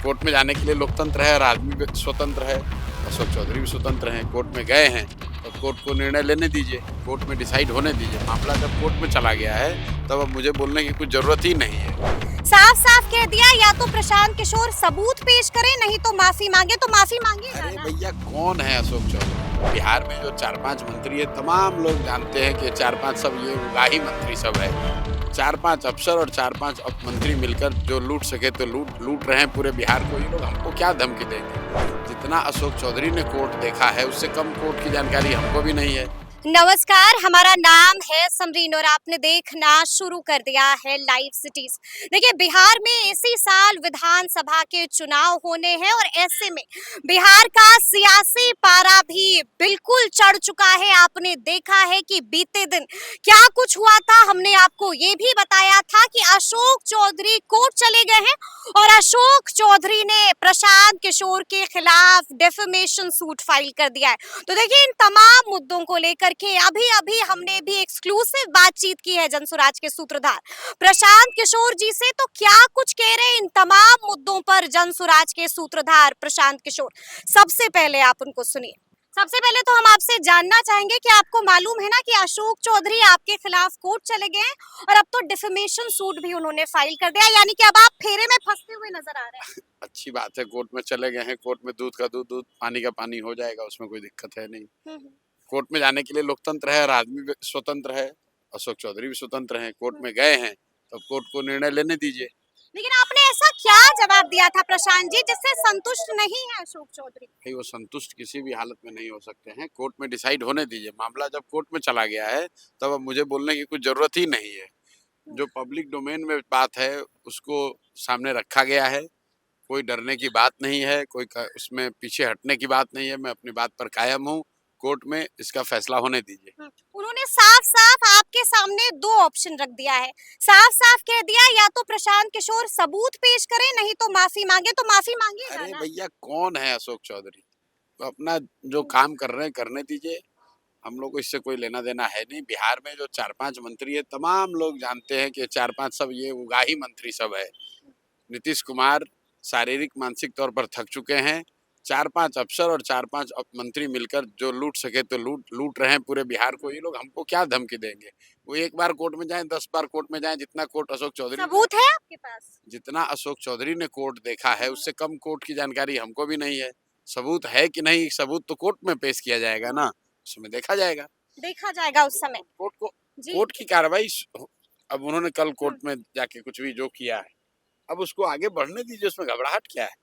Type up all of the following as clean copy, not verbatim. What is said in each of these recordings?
Court में जाने के लिए लोकतंत्र है और आदमी भी स्वतंत्र है। अशोक चौधरी भी स्वतंत्र हैं, कोर्ट में गए हैं तो कोर्ट को निर्णय लेने दीजिए, कोर्ट में डिसाइड होने दीजिए। मामला जब कोर्ट में चला गया है तब अब मुझे बोलने की कुछ जरूरत ही नहीं है। साफ साफ कह दिया, या तो प्रशांत किशोर सबूत पेश करे, नहीं तो माफी मांगे। तो माफी मांगे। अरे भैया, कौन है अशोक चौधरी? बिहार में जो 4-5 मंत्री है, तमाम लोग जानते हैं कि 4-5 सब ये उगाही मंत्री सब है। 4-5 अफसर और 4-5 मंत्री मिलकर जो लूट सके तो लूट रहे हैं पूरे बिहार को। ये लोग हमको क्या धमकी देंगे? जितना अशोक चौधरी ने कोर्ट देखा है उससे कम कोर्ट की जानकारी हमको भी नहीं है। नमस्कार, हमारा नाम है समरीन और आपने देखना शुरू कर दिया है लाइव सिटीज। देखिए, बिहार में इसी साल विधानसभा के चुनाव होने हैं और ऐसे में बिहार का सियासी पारा भी बिल्कुल चढ़ चुका है। आपने देखा है कि बीते दिन क्या कुछ हुआ था। हमने आपको ये भी बताया था कि अशोक चौधरी कोर्ट चले गए हैं और अशोक चौधरी ने प्रशांत किशोर के खिलाफ डेफेमेशन सूट फाइल कर दिया है। तो देखिए, इन तमाम मुद्दों को लेकर के अभी हमने भी एक्सक्लूसिव बातचीत की है जनसुराज के सूत्रधार प्रशांत किशोर जी से। तो क्या कुछ कह रहे हैं इन तमाम मुद्दों पर जनसुराज के सूत्रधार प्रशांत किशोर? सबसे पहले आप उनको सुनिए। सबसे पहले तो हम आपसे जानना चाहेंगे कि आपको मालूम है ना कि अशोक चौधरी आपके खिलाफ कोर्ट चले गए हैं और अब तो डिफेमेशन सूट भी उन्होंने फाइल कर दिया, यानी कि अब आप फेरे में फंसते हुए नजर आ रहे हैं। अच्छी बात है, कोर्ट में चले गए हैं। कोर्ट में दूध का दूध, पानी का पानी हो जाएगा, उसमें कोई दिक्कत है नहीं। कोर्ट में जाने के लिए लोकतंत्र है और आदमी भी स्वतंत्र है। अशोक चौधरी भी स्वतंत्र हैं, कोर्ट में गए हैं तो कोर्ट को निर्णय लेने दीजिए। लेकिन आपने ऐसा क्या जवाब दिया था प्रशांत जी जिससे संतुष्ट नहीं है अशोक चौधरी? भाई, वो संतुष्ट किसी भी हालत में नहीं हो सकते हैं। कोर्ट में डिसाइड होने दीजिए। मामला जब कोर्ट में चला गया है तब अब मुझे बोलने की कुछ जरूरत ही नहीं है। जो पब्लिक डोमेन में बात है उसको सामने रखा गया है। कोई डरने की बात नहीं है, उसमें पीछे हटने की बात नहीं है। मैं अपनी बात पर कायम हूँ। कोर्ट में इसका फैसला होने दीजिए। उन्होंने साफ साफ आपके सामने दो ऑप्शन रख दिया है। साफ साफ कह दिया, या तो प्रशांत किशोर सबूत पेश करे, नहीं तो माफी मांगे। तो माफी मांगिएगा अरे ना? भैया, कौन है अशोक चौधरी? तो अपना जो काम कर रहे हैं करने दीजिए। हम लोग को इससे कोई लेना देना है नहीं। बिहार में जो 4-5 मंत्री है, तमाम लोग जानते हैं कि 4-5 सब ये उगाही मंत्री सब है। नीतीश कुमार शारीरिक मानसिक तौर पर थक चुके हैं। 4-5 अफसर और 4-5 मंत्री मिलकर जो लूट सके तो लूट रहे हैं पूरे बिहार को। ये लोग हमको क्या धमकी देंगे? वो एक बार कोर्ट में जाएं, 10 बार कोर्ट में जाएं, जितना कोर्ट अशोक चौधरी सबूत है आपके पास? जितना अशोक चौधरी ने कोर्ट देखा है उससे कम कोर्ट की जानकारी हमको भी नहीं है। सबूत है कि नहीं, सबूत तो कोर्ट में पेश किया जाएगा ना, उसमें देखा जाएगा। देखा जाएगा उस समय। कोर्ट की कार्रवाई अब उन्होंने कल कोर्ट में जाके कुछ भी जो किया है, अब उसको आगे बढ़ने दीजिए। उसमें घबराहट क्या है?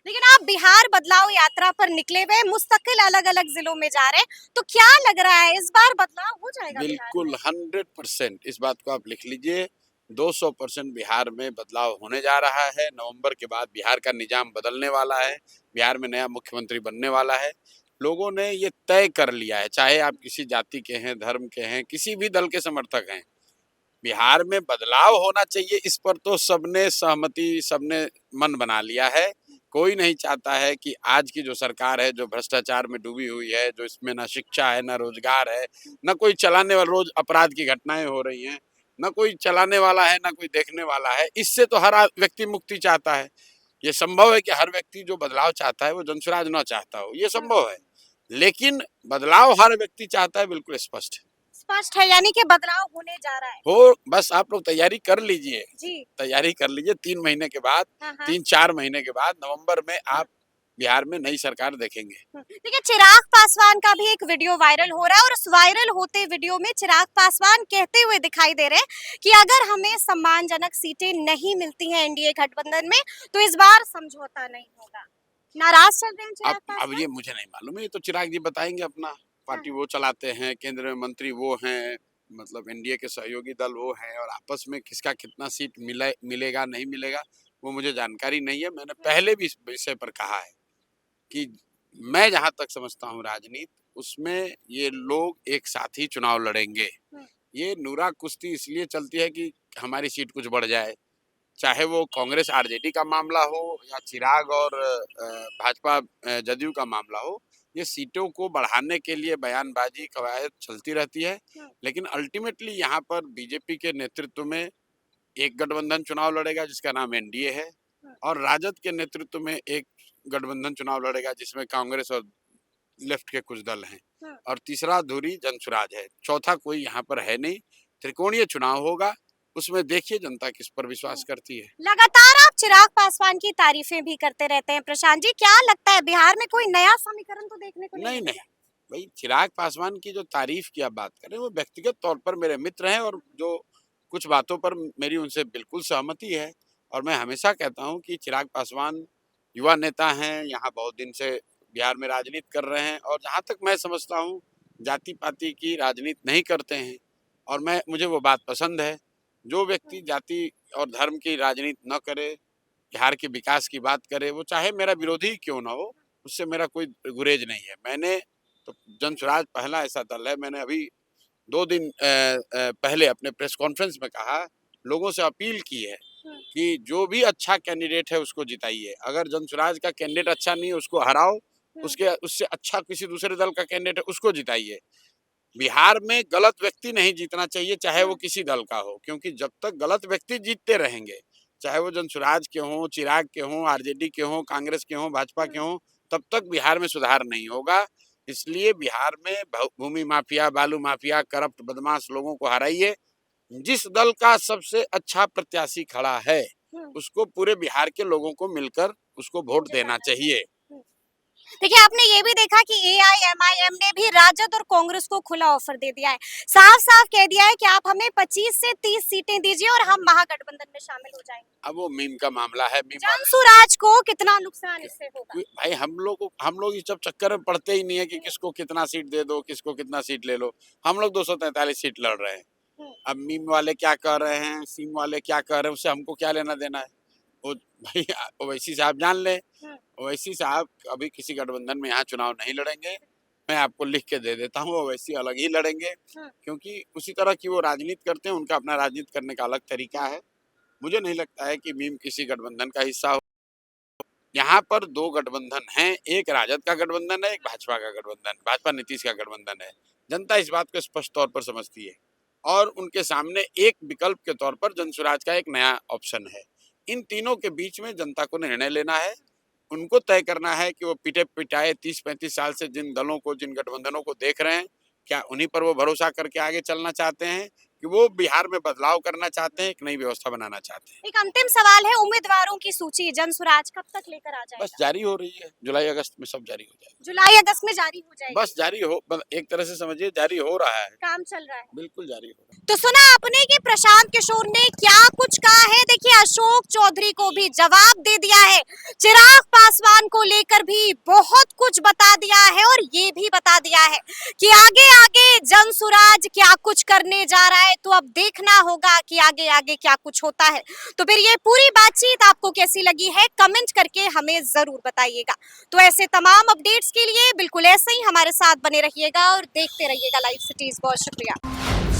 लेकिन आप बिहार बदलाव यात्रा पर निकले हुए, मुस्तकिल अलग अलग जिलों में जा रहे हैं, तो क्या लग रहा है इस बार बदलाव हो जाएगा? बिल्कुल 100%, इस बात को आप लिख लीजिए। 200% बिहार में बदलाव होने जा रहा है। नवंबर के बाद बिहार का निजाम बदलने वाला है। बिहार में नया मुख्यमंत्री बनने वाला है। लोगों ने ये तय कर लिया है, चाहे आप किसी जाति के हैं, धर्म के हैं, किसी भी दल के समर्थक हैं, बिहार में बदलाव होना चाहिए। इस पर तो सबने सहमति, सबने मन बना लिया है। कोई नहीं चाहता है कि आज की जो सरकार है, जो भ्रष्टाचार में डूबी हुई है, जो इसमें ना शिक्षा है, ना रोजगार है, ना कोई चलाने वाला, रोज अपराध की घटनाएं हो रही हैं, ना कोई चलाने वाला है, ना कोई देखने वाला है। इससे तो हर व्यक्ति मुक्ति चाहता है। ये संभव है कि हर व्यक्ति जो बदलाव चाहता है वो जनसुराज ना चाहता हो, ये संभव है। लेकिन बदलाव हर व्यक्ति चाहता है, बिल्कुल स्पष्ट है। स्पष्ट है, यानी कि बदलाव होने जा रहा है। हो, बस आप लोग तैयारी कर लीजिए जी। तैयारी कर लीजिए। 3 महीने के बाद, 3-4 महीने के बाद, नवंबर में आप बिहार में नई सरकार देखेंगे। देखिए, चिराग पासवान का भी एक वीडियो वायरल हो रहा है और उस वायरल होते वीडियो में चिराग पासवान कहते हुए दिखाई दे रहे हैं कि अगर हमें सम्मानजनक सीटें नहीं मिलती हैं एनडीए गठबंधन में, तो इस बार समझौता नहीं होगा। नाराज चल रहे हैं चिराग पासवान? अब ये मुझे नहीं मालूम है, ये तो चिराग जी बताएंगे। अपना पार्टी वो चलाते हैं, केंद्र में मंत्री वो हैं, मतलब एनडीए के सहयोगी दल वो हैं, और आपस में किसका कितना सीट मिलेगा नहीं मिलेगा वो मुझे जानकारी नहीं है। मैंने पहले भी इस विषय पर कहा है कि मैं जहां तक समझता हूं राजनीति, उसमें ये लोग एक साथ ही चुनाव लड़ेंगे। ये नूरा कुश्ती इसलिए चलती है कि हमारी सीट कुछ बढ़ जाए, चाहे वो कांग्रेस आरजेडी का मामला हो या चिराग और भाजपा जदयू का मामला हो। ये सीटों को बढ़ाने के लिए बयानबाजी कवायद चलती रहती है, लेकिन अल्टीमेटली यहाँ पर बीजेपी के नेतृत्व में एक गठबंधन चुनाव लड़ेगा जिसका नाम एनडीए है। और राजद के नेतृत्व में एक गठबंधन चुनाव लड़ेगा जिसमें कांग्रेस और लेफ्ट के कुछ दल हैं और तीसरा धुरी जनसुराज है, चौथा कोई यहाँ पर है नहीं। त्रिकोणीय चुनाव होगा, उसमें देखिए जनता किस पर विश्वास करती है। लगातार आप चिराग पासवान की तारीफें भी करते रहते हैं प्रशांत जी, क्या लगता है बिहार में कोई नया समीकरण तो देखने को नहीं नहीं भाई, चिराग पासवान की जो तारीफ की आप बात करें वो व्यक्तिगत तौर पर मेरे मित्र हैं और जो कुछ बातों पर मेरी उनसे बिल्कुल सहमति है। और मैं हमेशा कहता हूं कि चिराग पासवान युवा नेता हैं, यहाँ बहुत दिन से बिहार में राजनीति कर रहे हैं और जहाँ तक मैं समझता हूँ जाति पाति की राजनीति नहीं करते हैं। और मुझे वो बात पसंद है। जो व्यक्ति जाति और धर्म की राजनीति न करे, बिहार के विकास की बात करे, वो चाहे मेरा विरोधी क्यों ना हो, उससे मेरा कोई गुरेज नहीं है। मैंने तो जनसुराज पहला ऐसा दल है, मैंने अभी 2 दिन पहले अपने प्रेस कॉन्फ्रेंस में कहा, लोगों से अपील की है कि जो भी अच्छा कैंडिडेट है उसको जिताइए। अगर जनसुराज का कैंडिडेट अच्छा नहीं है उसको हराओ, उससे अच्छा किसी दूसरे दल का कैंडिडेट है उसको जिताइए। बिहार में गलत व्यक्ति नहीं जीतना चाहिए, चाहे वो किसी दल का हो, क्योंकि जब तक गलत व्यक्ति जीतते रहेंगे, चाहे वो जनसुराज के हों, चिराग के हों, आरजेडी के हों, कांग्रेस के हों, भाजपा के हों, तब तक बिहार में सुधार नहीं होगा। इसलिए बिहार में भूमि माफिया, बालू माफिया, करप्ट बदमाश लोगों को हराइए। जिस दल का सबसे अच्छा प्रत्याशी खड़ा है उसको पूरे बिहार के लोगों को मिलकर उसको वोट देना चाहिए। देखिए, आपने ये भी देखा कि एआईएमआईएम ने भी राजद और कांग्रेस को खुला ऑफर दे दिया है, साफ साफ कह दिया है कि आप हमें 25 से 30 सीटें दीजिए और हम महागठबंधन में शामिल हो जाएंगे। अब वो मीम का मामला है। जनसुराज को कितना नुकसान इससे होगा? भाई हम लोग इस सब चक्कर में पड़ते ही नहीं है कि किसको कितना सीट दे दो, किसको कितना सीट ले लो। हम लोग 243 सीट लड़ रहे हैं। अब मीम वाले क्या कह रहे हैं, सीम वाले क्या कह रहे हैं, उससे हमको क्या लेना देना है। वो भाई ओवैसी साहब जान ले, ओवैसी साहब अभी किसी गठबंधन में यहाँ चुनाव नहीं लड़ेंगे। मैं आपको लिख के दे देता हूँ, ओवैसी अलग ही लड़ेंगे, क्योंकि उसी तरह की वो राजनीति करते हैं, उनका अपना राजनीति करने का अलग तरीका है। मुझे नहीं लगता है कि मीम किसी गठबंधन का हिस्सा हो। यहाँ पर 2 गठबंधन हैं, एक राजद का गठबंधन है, एक भाजपा का गठबंधन, भाजपा नीतीश का गठबंधन है। जनता इस बात को स्पष्ट तौर पर समझती है और उनके सामने एक विकल्प के तौर पर जनसुराज का एक नया ऑप्शन है। इन तीनों के बीच में जनता को निर्णय लेना है। उनको तय करना है कि वो पिटे पिटाए 30-35 साल से जिन दलों को, जिन गठबंधनों को देख रहे हैं, क्या उन्हीं पर वो भरोसा करके आगे चलना चाहते हैं कि वो बिहार में बदलाव करना चाहते हैं, एक नई व्यवस्था बनाना चाहते हैं। एक अंतिम सवाल है, उम्मीदवारों की सूची जनसुराज कब तक लेकर आ जाएगा? बस जारी हो रही है, जुलाई अगस्त में सब जारी हो जाएगा। जुलाई अगस्त में जारी हो जाएगा? बस जारी हो, एक तरह से समझिए जारी हो रहा है, काम चल रहा है, बिल्कुल जारी हो रहा है। तो सुना आपने कि प्रशांत किशोर ने क्या कुछ कहा है। देखिए, अशोक चौधरी को भी जवाब दे दिया है, चिराग पासवान को लेकर भी बहुत कुछ बता दिया है और ये भी बता दिया है कि आगे आगे जनसुराज क्या कुछ करने जा रहा है। तो अब देखना होगा कि आगे आगे क्या कुछ होता है। तो फिर ये पूरी बातचीत आपको कैसी लगी है, कमेंट करके हमें जरूर बताइएगा। तो ऐसे तमाम अपडेट्स के लिए बिल्कुल ऐसे ही हमारे साथ बने रहिएगा और देखते रहिएगा लाइव सिटीज। बहुत शुक्रिया।